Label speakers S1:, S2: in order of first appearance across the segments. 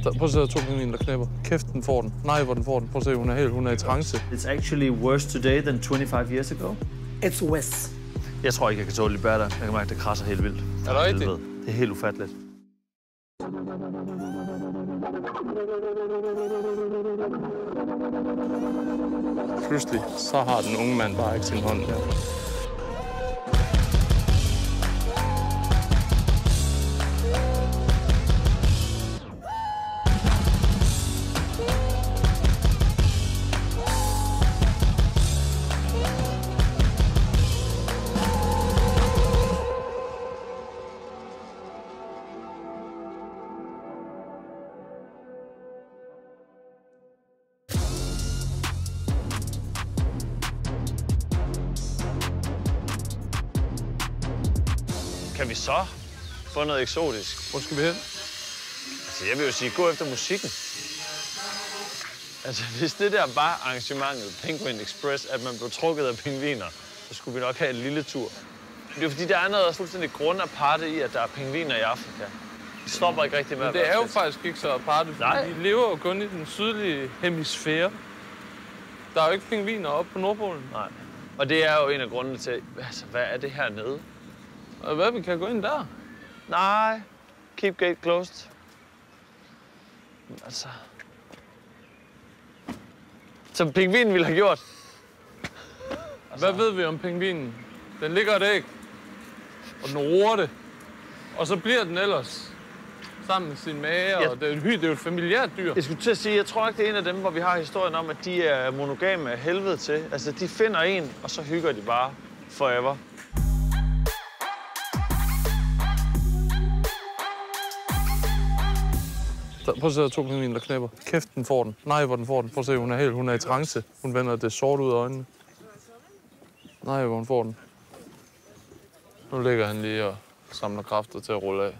S1: Prøv at se, der er 2 pingviner, der knæpper. Kæft, den får den. Nej, hvor den får den. Prøv at se, hun er i trance.
S2: It's actually worse today than 25 years ago.
S3: It's worse.
S2: Jeg tror ikke, jeg kan tåle lidt bærter. Jeg kan mærke, at det krasser helt vildt.
S1: Er det rigtigt?
S2: Det er helt ufatteligt.
S1: Pludselig, så har den unge mand bare ikke sin hånd der.
S2: Kan vi så få noget eksotisk?
S1: Hvor skal vi hen?
S2: Altså, jeg vil jo sige, gå efter musikken. Altså, hvis det der var arrangementet, Penguin Express, at man blev trukket af pingviner, så skulle vi nok have en lille tur. Det er jo fordi, der er noget fuldstændig grundaparte i, at der er pingviner i Afrika. De stopper ikke rigtig med at være.
S1: Det er jo faktisk ikke så aparte, fordi de lever jo kun i den sydlige hemisfære. Der er jo ikke pingviner oppe på Nordpolen.
S2: Nej. Og det er jo en af grundene til, altså, hvad er det hernede?
S1: Og hvad, vi kan gå ind der?
S2: Nej, keep gate closed. Altså... Som pingvinen ville have gjort.
S1: Altså. Hvad ved vi om pingvinen? Den ligger et æg, og den roer det. Og så bliver den ellers sammen med sin mage, og det er jo et familiært dyr.
S2: Jeg skulle til at sige, jeg tror ikke, det er en af dem, hvor vi har historien om, at de er monogame af helvede til. Altså, de finder en, og så hygger de bare forever.
S1: Prøv at se, der er 2 pingviner, der knæpper. Kæft, den får den. Nej, hvor den får den. Prøv at se, hun er i trance. Hun vender det sort ud af øjnene. Nej, hvor hun får den. Nu ligger han lige og samler kræfter til at rulle af.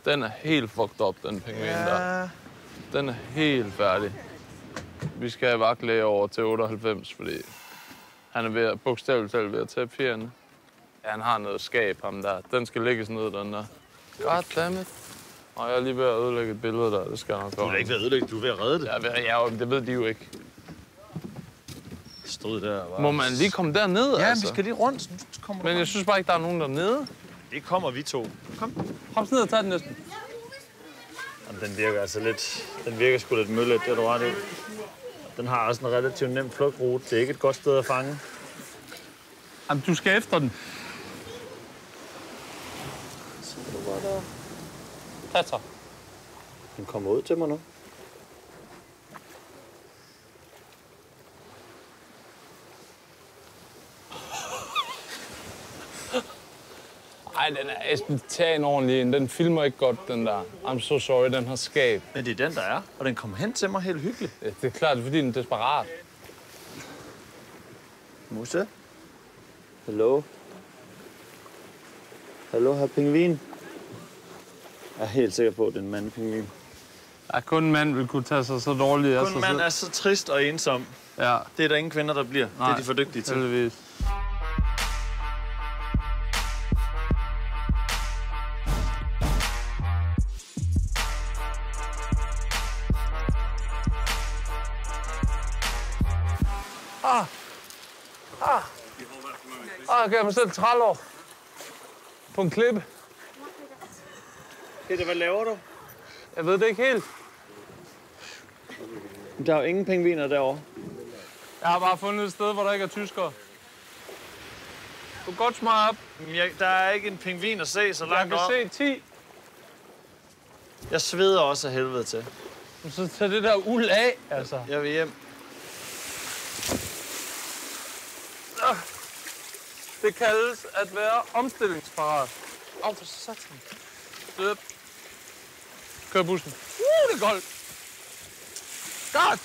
S1: Den er helt fucked up, den pingvin der. Den er helt færdig. Vi skal have vagtlæge over til 98, fordi han er bogstaveligt talt ved at tabe fjerne. Ja, han har noget skab, ham der. Den skal lægges ned, den der. Goddammit. Og jeg er lige ved at ødelægge et billede der. Det skal jeg nok gøre.
S2: Du er ikke ved at ødelægge, du er ved at redde det.
S1: Ja, det ved de jo ikke.
S2: Stod der bare...
S1: Må man lige komme derned,
S2: ja,
S1: altså?
S2: vi skal lige rundt.
S1: Men jeg synes bare ikke, der er nogen dernede.
S2: Det kommer vi to. Kom.
S1: Hop ned og tag den næsten.
S2: Jamen, den virker altså lidt... Den virker sgu lidt møllet, det er du ret i. Den har også en relativt nem flugtrute. Det er ikke et godt sted at fange.
S1: Jamen, du skal efter den.
S2: Så kan du bare der...
S1: Tata.
S2: Den kommer ud til mig nu.
S1: Ej, den er Esben, tag en ordentlig en. Den filmer ikke godt, den der. I'm so sorry, den har skab.
S2: Men det er den, der er. Og den kommer hen til mig helt hyggeligt.
S1: Ja, det er klart, det er fordi, den er desperat.
S2: Musse? Hallo? Hallo, herr pingvin? Jeg er helt sikker på, at det er en mandpingvin.
S1: Ja, kun en mand vil kunne tage sig så dårligt af sig selv.
S2: Kun en mand er så trist og ensom.
S1: Ja.
S2: Det er der ingen kvinder, der bliver. Nej, det er de for dygtige til.
S1: Heldigvis. Jeg gav mig selv 30 år. På en klippe.
S2: Peter, hvad laver du?
S1: Jeg ved det ikke helt.
S2: Der er jo ingen pingviner derovre.
S1: Jeg har bare fundet et sted, hvor der ikke er tyskere. Du kan godt smage op.
S2: Der er ikke en pingvin at se så langt op.
S1: Jeg kan se 10.
S2: Jeg sveder også af helvede til.
S1: Så tag det der uld af, altså.
S2: Jeg vil hjem.
S1: Det kaldes at være omstillingsparat. Åh, for satan. Støp. Kør bussen. Det er koldt. God.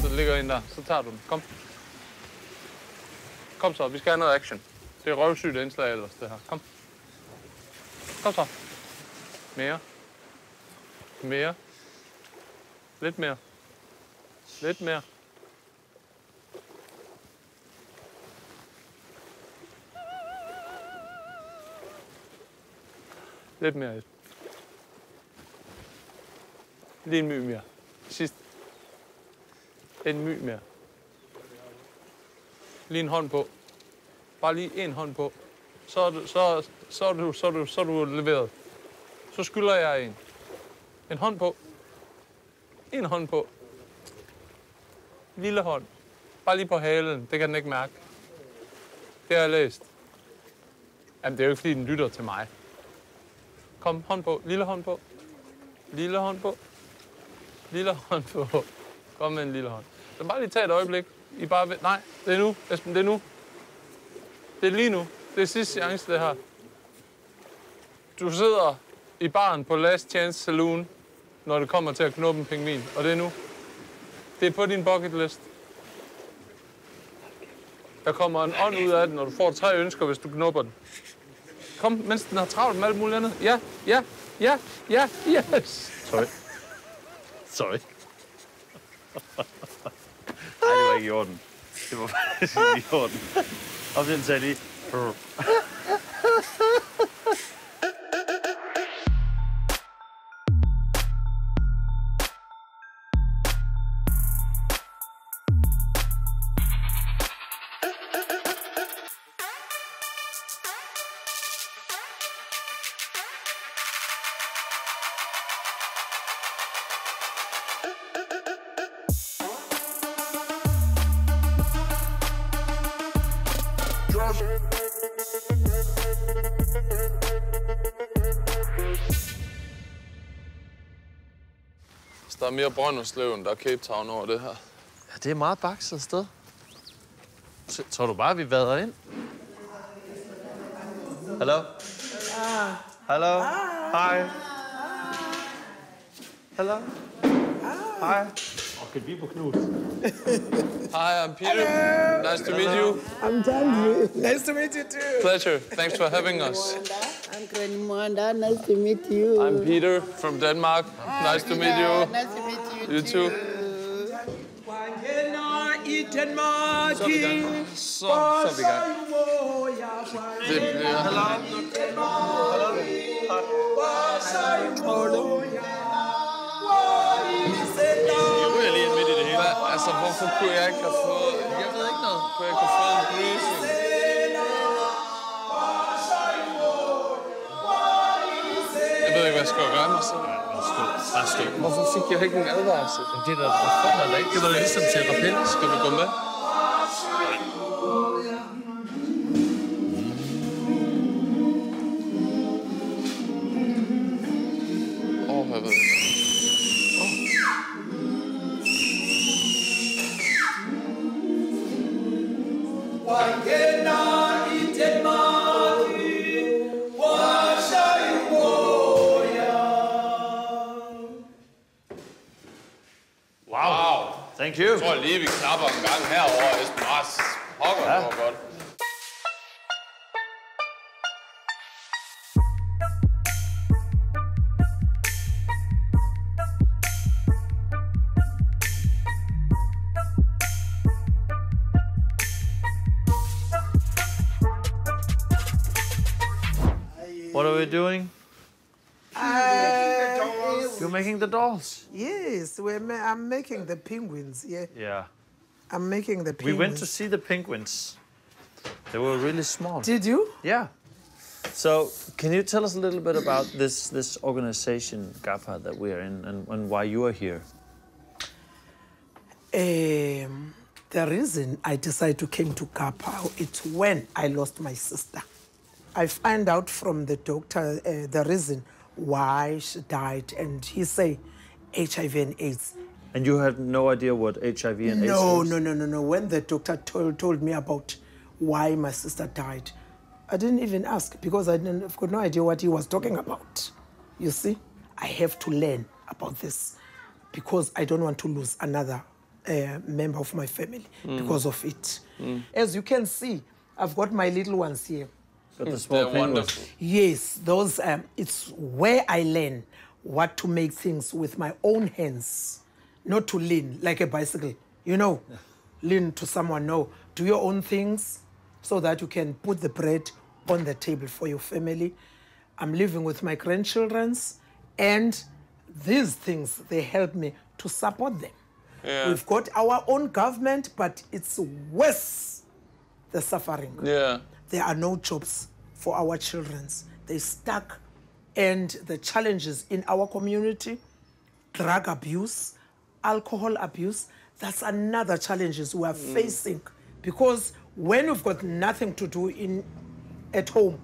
S1: Så ligger en der. Så tager du den. Kom. Kom så, vi skal have noget action. Det er røvsygt indslag ellers, det her. Kom. Kom så. Mere. Mere. Lidt mere. Lidt mere. Lidt mere. Lige en my mere. Sidst. En my mere. Lige en hånd på. Bare lige en hånd på. Så er du leveret. Så skylder jeg en. En hånd på. En hånd på. Lille hånd. Bare lige på halen. Det kan den ikke mærke. Det har jeg læst. Jamen, det er jo ikke, fordi den lytter til mig. Kom, hånd på. Lille hånd på. Lille hånd på. Lille hånd på. Kom med en lille hånd. Så bare lige tag et øjeblik. I bare ved... Nej, det er nu. Esben, det er nu. Det er lige nu. Det er sidste chance, det her. Du sidder i baren på Last Chance Saloon, når det kommer til at knuppe en pingvin. Og det er nu. Det er på din bucket list. Der kommer en ånd ud af den, når du får 3 ønsker, hvis du knupper den. Kom, mens den har travlt med alt muligt andet. Ja, ja, ja, ja, yes.
S2: Sorry. Nej, det var ikke i orden. Det var faktisk ikke i orden. Og den sagde lige...
S1: Der er mere Brønderslev, end der er Cape Town over det her.
S2: Ja, det er meget bakset sted. Tror du bare, vi vader ind? Hallo? Hallo? Hej. Hallo? Hej. Kan vi på Knud?
S1: Hi, I'm Peter. Nice to meet you.
S3: I'm Tanji. Nice to meet you too.
S1: Pleasure. Thanks for having us.
S3: I'm Granny Mwanda. Nice to meet you.
S1: I'm Peter from Denmark. Nice to meet you.
S3: Nice to meet you.
S1: You too. Så er vi i gang. Så er vi i gang. Det bliver... Altså, hvorfor kunne jeg ikke have fået... Jeg ved ikke noget. Kunne jeg ikke have fået en bruising? Jeg ved ikke, hvad jeg skal gøre mig selv.
S2: Bare stå.
S1: Hvorfor fik jeg ikke en advarsel?
S2: Det der forfærdeligt, ikke? Det var ligesom til rappel.
S1: Skal vi gå med? Jeg ved ikke.
S2: Wow. Thank you.
S1: Jeg tror lige, vi knapper en gang herovre, Esben Ras. Pokker, det var godt.
S2: What are we doing? You're making the dolls?
S3: Yes, I'm making the penguins. Yeah,
S2: Yeah.
S3: I'm making the
S2: We
S3: penguins.
S2: went to see the penguins. They were really small.
S3: Did you?
S2: Yeah. So, can you tell us a little bit about this organization, GAPA, that we are in, and why you are here?
S3: The reason I decided to come to Kappa, it's when I lost my sister. I find out from the doctor the reason why she died, and he say HIV and AIDS.
S2: And you had no idea what HIV and AIDS was?
S3: No. When the doctor told me about why my sister died, I didn't even ask because I've got no idea what he was talking about. You see, I have to learn about this because I don't want to lose another member of my family because of it. As you can see, I've got my little ones here.
S4: Got the small
S1: They're
S4: penguins.
S1: wonderful.
S3: Yes, those. It's where I learn what to make things with my own hands, not to lean like a bicycle. You know, lean to someone. No, do your own things so that you can put the bread on the table for your family. I'm living with my grandchildren, and these things, they help me to support them.
S1: Yeah.
S3: We've got our own government, but it's worse, the suffering.
S1: Yeah.
S3: There are no jobs for our children. They're stuck. And the challenges in our community, drug abuse, alcohol abuse, that's another challenges we are facing. Because when you've got nothing to do at home,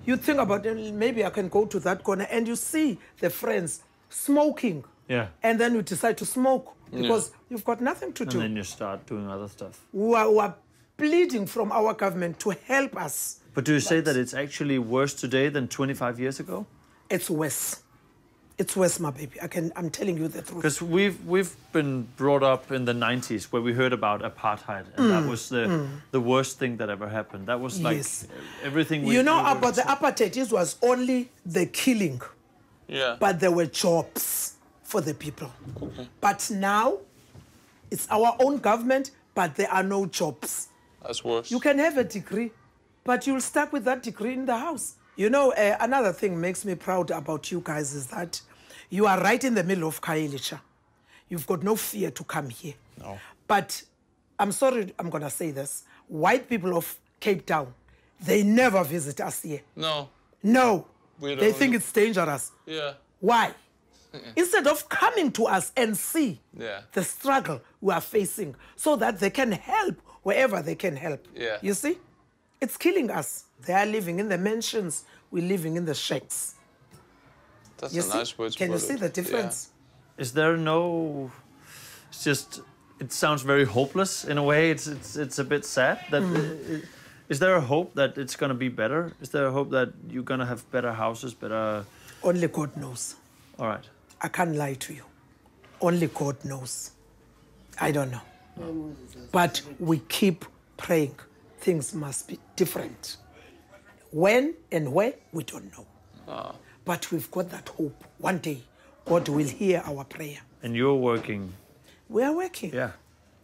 S3: you think about maybe I can go to that corner and you see the friends smoking.
S4: Yeah.
S3: And then you decide to smoke because you've got nothing to do.
S4: And then you start doing other stuff.
S3: We are pleading from our government to help us.
S4: But do you say that it's actually worse today than 25 years ago?
S3: It's worse. It's worse, my baby. I'm telling you the truth.
S4: Because we've been brought up in the 90s where we heard about apartheid, and that was the worst thing that ever happened. That was like
S3: Yes.
S4: everything
S3: You know about the apartheid, it was only the killing,
S1: Yeah.
S3: but there were jobs for the people. But now, it's our own government, but there are no jobs.
S1: That's worse.
S3: You can have a degree, but you'll stuck with that degree in the house. You know, another thing makes me proud about you guys is that you are right in the middle of Khayelitsha. You've got no fear to come here.
S1: No.
S3: But I'm sorry, I'm going to say this. White people of Cape Town, they never visit us here.
S1: No.
S3: No.
S1: We
S3: They
S1: don't-
S3: think it's dangerous.
S1: Yeah.
S3: Why? Instead of coming to us and see
S1: Yeah.
S3: the struggle we are facing so that they can help wherever they can help.
S1: Yeah.
S3: You see? It's killing us. They are living in the mansions, we're living in the shacks.
S1: That's
S3: You
S1: a
S3: see?
S1: nice way to
S3: Can you
S1: put
S3: see
S1: it.
S3: the difference?
S4: Is there no? It's just. It sounds very hopeless in a way. It's a bit sad. That is there a hope that it's gonna be better? Is there a hope that you're gonna have better houses, better?
S3: Only God knows.
S4: All right.
S3: I can't lie to you. Only God knows. I don't know. But we keep praying. Things must be different. When and where, we don't know. But we've got that hope. One day, God will hear our prayer.
S4: And you're working.
S3: We are working.
S4: Yeah.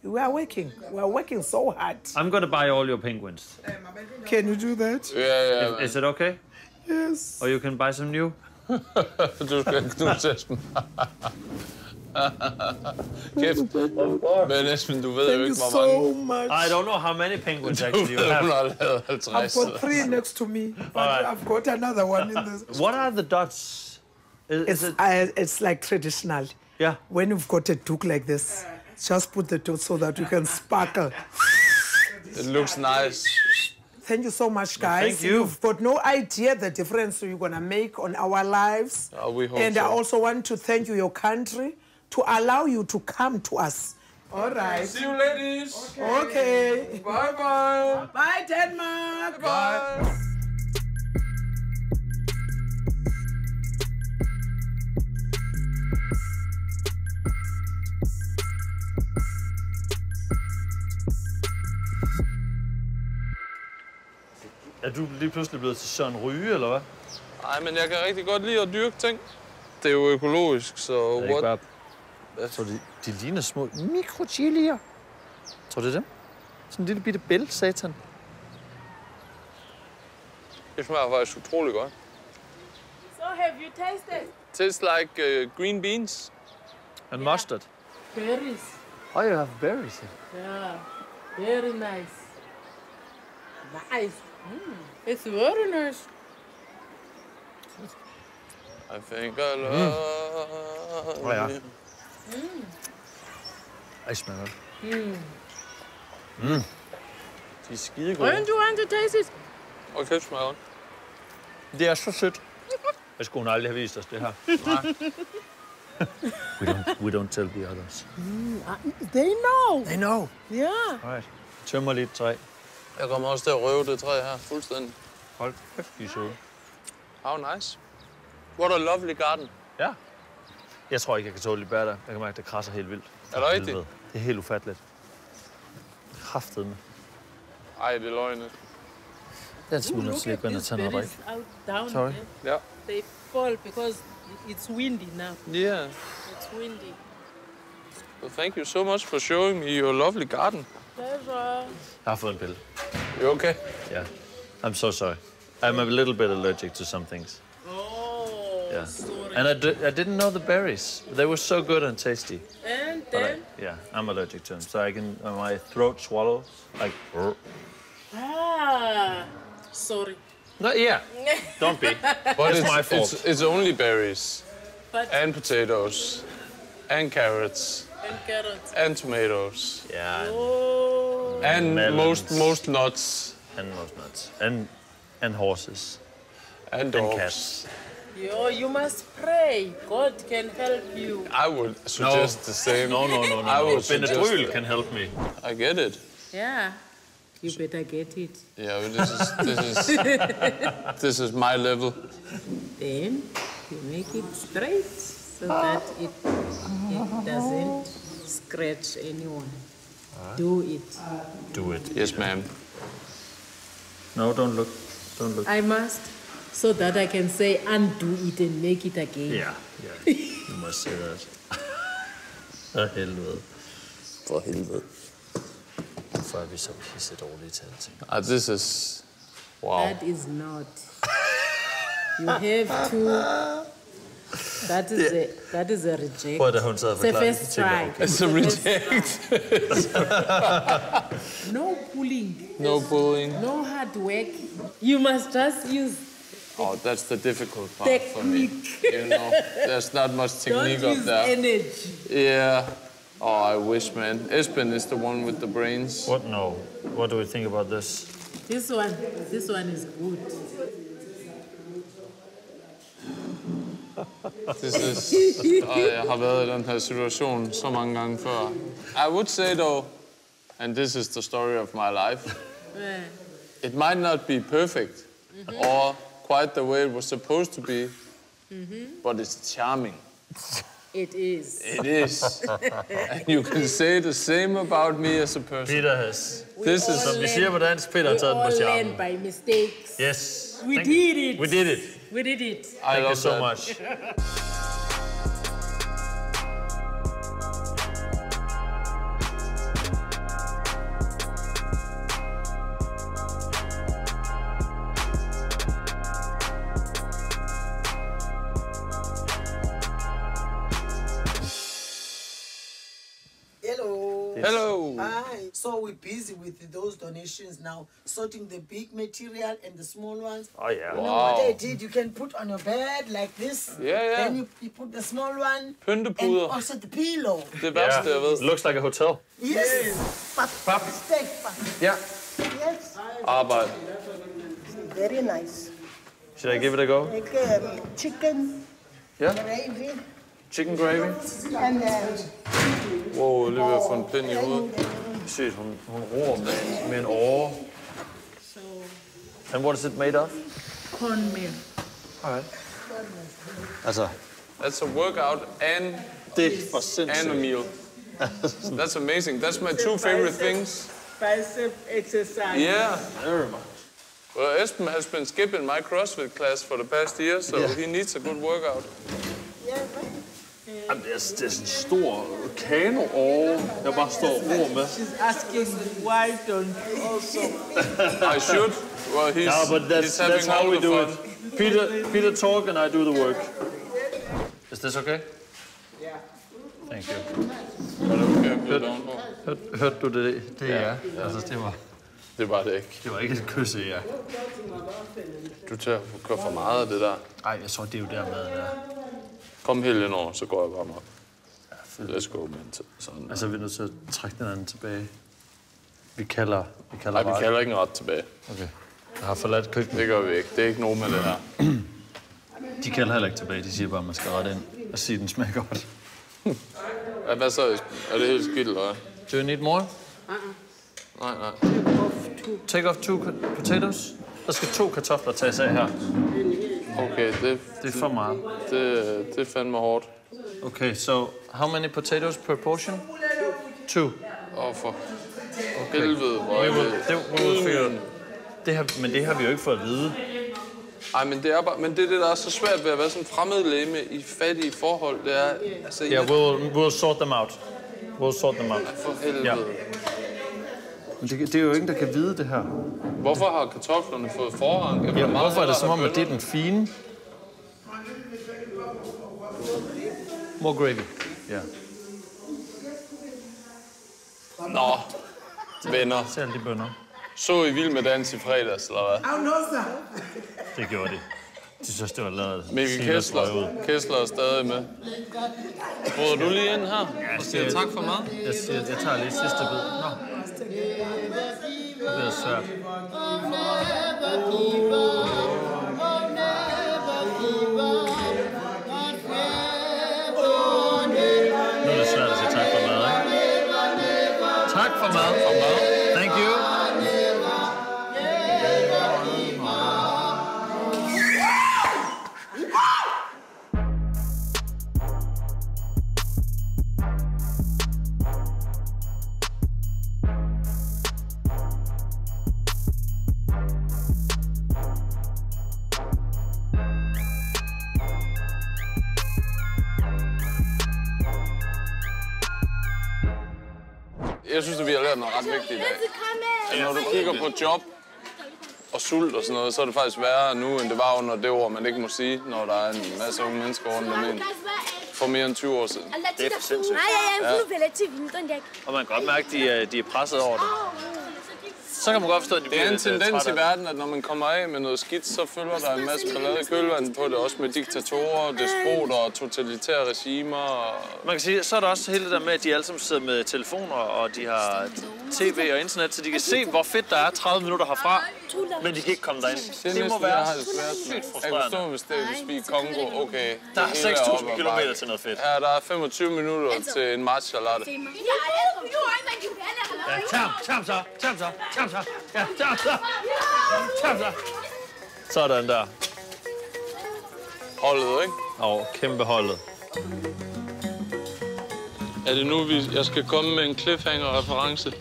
S3: We are working. We are working so hard.
S4: I'm gonna buy all your penguins.
S3: Can you do that?
S1: Ja, ja.
S4: Is it okay?
S3: Yes.
S4: Or you can buy some new?
S1: Du skal knuse Esben. Kæft. Men Esben, du ved jo
S3: Thank you
S1: ikke, hvor mange.
S3: so much.
S4: I don't know how many penguins
S1: Du
S4: actually you
S1: ved, hun
S4: have.
S1: har lavet
S3: I've
S1: 50.
S3: got 3 next to me, but
S4: Alright.
S3: I've got another one in the...
S4: What are the dots? Is it?
S3: It's like traditional.
S4: Yeah.
S3: When you've got a duke like this, just put the dots so that you can sparkle.
S1: It looks nice.
S3: Thank you so much, guys.
S4: thank you.
S3: You've got no idea the difference you're going to make on our lives.
S1: We hope
S3: And
S1: so.
S3: I also want to thank you, your country, to allow you to come to us. All right.
S1: See you ladies.
S3: Okay.
S1: Bye bye.
S3: Bye, Denmark.
S1: Bye.
S4: Er du lige pludselig blevet til Søren Ryge, eller hvad?
S1: Nej, men jeg kan rigtig godt lide at dyrke ting. Det er jo økologisk, så...
S4: Det er ikke bare... Jeg tror, de ligner små mikrochilier. Tror du det er dem? Sådan en lille bitte bæl, satan.
S1: Det smager faktisk utrolig godt.
S5: So have you tasted
S1: Tastes like green beans.
S4: And mustard.
S5: berries?
S4: Oh, you have berries here.
S5: Yeah, very nice. Nice. It's very nice.
S1: I think I love
S4: Oh, ja.
S1: you.
S4: Ej, smager godt.
S1: De er skide gode.
S5: Don't you want to taste it?
S1: Okay, smager godt.
S4: Det er så sødt. Jeg skulle hun aldrig have vist os det her. we don't tell the others.
S5: They know.
S3: I know.
S5: Yeah.
S4: Alright. Tømmer lidt træ.
S1: Jeg kommer også til at røve det træ her, fuldstændig.
S4: Hold kæft, de er søde.
S1: How nice. What a lovely garden.
S4: Ja. Jeg tror ikke, jeg kan tåle de bær der. Jeg kan mærke, det krasser helt vildt.
S1: Er det rigtigt?
S4: Helvede. Det er helt ufatteligt. Kraftedeme.
S1: Ej, det er løgnet.
S4: Den smuldrer
S5: Look
S4: til at
S5: at
S4: gå ind og
S5: these
S4: tage noget
S5: berries
S4: drik.
S5: out down
S4: Sorry?
S5: there.
S1: Ja.
S5: They fall because it's windy now.
S1: Yeah.
S5: It's windy.
S1: Well, thank you so much for showing me your lovely garden.
S5: Pleasure.
S4: Jeg har fået en pille.
S1: You okay?
S4: Yeah. I'm so sorry. I'm a little bit allergic to some things.
S5: Oh,
S4: Yeah.
S5: sorry.
S4: And I didn't know the berries. They were so good and tasty.
S5: And
S4: But
S5: then,
S4: I'm allergic to them. So I can, my throat swallows. Like,
S5: sorry.
S4: no, yeah. Don't be.
S1: But
S4: It's my fault.
S1: It's only berries
S5: But,
S1: and potatoes and carrots
S5: and carrots.
S1: and tomatoes
S4: Yeah,
S5: Oh,
S1: and
S4: Melons.
S1: most nuts
S4: and most nuts. And horses.
S1: and
S4: And
S1: dogs.
S4: cats.
S5: you must pray. God can help you.
S1: I would suggest the same.
S4: No.
S1: I would suggest
S4: Benadryl
S1: that.
S4: can help me.
S1: I get it.
S5: Yeah, you better get it.
S1: Yeah, but this is my level.
S5: Then you make it straight so that it doesn't scratch anyone. Do it.
S4: Do it.
S1: Yes, ma'am.
S4: No, don't look. Don't look.
S5: I must, so that I can say undo it and make it again.
S4: Yeah. You must say that. For helvede.
S1: For helvede.
S4: Hvorfor er vi så pisse dårlige til alting?
S1: This is... Wow.
S5: That is not. You have to. That is a reject.
S4: Prøv at da hun sad og
S5: It's a
S4: forklarede
S5: first
S4: det, tænkte
S5: try.
S4: jeg, okay.
S1: It's a reject.
S5: No pulling,
S1: No bullying.
S5: no hard work. You must just use.
S1: Oh, that's the difficult part for me.
S5: Technique.
S1: You know, there's not much
S5: Don't
S1: technique up
S5: use
S1: there.
S5: energy.
S1: Yeah. Oh, I wish, man. Esben is the one with the brains.
S4: What? No. What do we think about this?
S5: This one is good.
S1: Jeg har været i den her situation så mange gange før. I would say though, and this is the story of my life, it might not be perfect or quite the way it was supposed to be, but it's charming.
S5: It is.
S1: It is. And you can say the same about me as a person.
S4: Peter has...
S1: This is
S4: Som vi siger på dansk, Peter har
S5: We
S4: taget den på
S5: all
S4: charmen.
S5: learn by mistakes.
S4: Yes.
S5: We did it.
S4: We did it.
S5: We did it.
S1: I
S4: Thank you
S1: love
S4: so
S1: that.
S4: much.
S3: Hello.
S1: Hello.
S3: Hi. So we're busy with those donations now, sorting the big material and the small ones.
S4: Oh, yeah.
S3: You know what I did? You can put on your bed like this.
S1: Yeah.
S3: Then you put the small one. And
S1: Pyntepuder.
S3: also the pillow.
S1: Det værste, jeg ved.
S4: Looks like a hotel.
S3: Yes. Pap. Steak. Pap.
S1: Ja.
S3: Yes.
S1: Arbejde.
S6: Very nice.
S4: Should I give it a go?
S6: Like chicken
S1: Ja.
S6: gravy
S1: Chicken gravy.
S6: and
S1: Wow, lige ved at få en pind i hovedet.
S4: Shit, hun roer med en åre. And what is it made of?
S5: Cornmeal.
S4: Altså,
S1: That's a workout and
S4: det er for
S1: a
S4: sindssygt.
S1: meal. That's amazing. That's my two favorite things.
S5: Bicep exercise.
S1: Yeah.
S4: Very much.
S1: Well, Esben has been skipping my CrossFit class for the past year, so he needs a good workout.
S4: Jamen, det er sådan en stor kano-åre, jeg bare står og roer med.
S5: She's asking why don't you also.
S1: I should. Well, he's,
S4: Yeah, but
S1: he's having
S4: that's how
S1: all
S4: we
S1: the
S4: do
S1: fun.
S4: it. Peter talk and I do the work. Is this okay?
S5: Yeah.
S4: Thank you. Hørte du det? Det er ja. Altså,
S1: Det var det ikke.
S4: det var ikke et kys i ja.
S1: Du tør køre for meget af det der.
S4: Ej, jeg tror, det er jo dermed, der.
S1: Kom helt ind over, så går jeg bare op. Let's go, man. Sådan.
S4: Altså, vi er nødt til at trække den anden tilbage. Vi kalder
S1: Nej, vi kalder ikke en ret tilbage.
S4: Okay. Jeg har forladt køkkenet.
S1: Det gør vi ikke. Det er ikke nogen med det her.
S4: De kalder heller ikke tilbage. De siger bare, at man skal rette ind og sige, at den smager godt.
S1: Hvad så, Esben? Er det helt skidt, eller hvad?
S4: Do you need more?
S1: Nej.
S4: Take off 2 potatoes. Der skal 2 kartofler tages af her.
S1: Okay,
S4: Det er for meget.
S1: det er fandme hårdt.
S4: Okay, so how many potatoes per portion? 2.
S1: For helvede, hvor er det.
S4: Men det har vi jo ikke fået at vide.
S1: Ej, men det er bare, men det der er så svært ved at være sådan en fremmedlegeme i fattige forhold, det er... Altså,
S4: we'll sort them out. We'll sort them out.
S1: For helvede.
S4: Ja. Men det er jo ingen, der kan vide det her.
S1: Hvorfor har kartoflerne fået forrang?
S4: Ja, hvorfor er det som om, at det er den fine? More gravy. Ja.
S1: Nå, venner.
S4: Se alle de bønner.
S1: Så I Vild med Dans i fredags, eller hvad?
S3: Oh, no, sir.
S4: Det gjorde de. De synes, det var lavet.
S1: Mikkel Kessler er stadig med. Bryder du lige ind her og siger tak for mad?
S4: Jeg tager lige sidste bid. Nå. Det er svært. Nu er det svært at sige tak for mad, ikke? Tak for mad. Thank you.
S1: Jeg synes, at vi har lært noget ret vigtigt i dag. Når du kigger på job og sult og sådan noget, så er det faktisk værre nu, end det var under det ord, man ikke må sige, når der er en masse unge mennesker rundt om en. For mere end 20 år siden.
S2: Det er for sindssygt. Og man kan godt mærke, at de er presset over det. Så kan man godt forstå, at de
S1: bliver lidt trætte. Det er en tendens i verden, at når man kommer af med noget skidt, så følger der en masse ballade i kølvandet på det. Også med diktatorer, despoter og totalitære regimer.
S2: Man kan sige, så er der også hele det der med, at de alle sammen sidder med telefoner, og de har tv og internet, så de kan se, hvor fedt der er 30 minutter herfra, men de kan ikke komme derind.
S1: Det må være sygt frustrerende. Jeg kan forstå, hvis det er Kongo, okay.
S2: Der er 6.000 kilometer til noget fedt.
S1: Ja, der er 25 minutter til en match, eller det.
S2: Ja, tjam så. Ja, tjam så. Sådan der.
S1: Holdet, ikke?
S2: Kæmpe holdet.
S1: Er det nu, jeg skal komme med en cliffhanger-reference?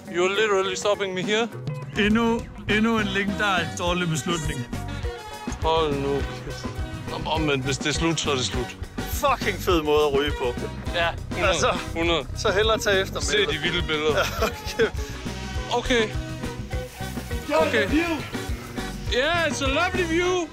S1: You're literally stopping me here.
S4: Endnu en legendarisk dårlig beslutning.
S1: Hold nu kæft. Men hvis det er slut, så er det slut.
S2: Fucking fed måde at ryge på.
S1: Ja, 100.
S2: Så hellere tage efter med.
S1: Se de vilde billeder. Okay. Yeah, it's a lovely view.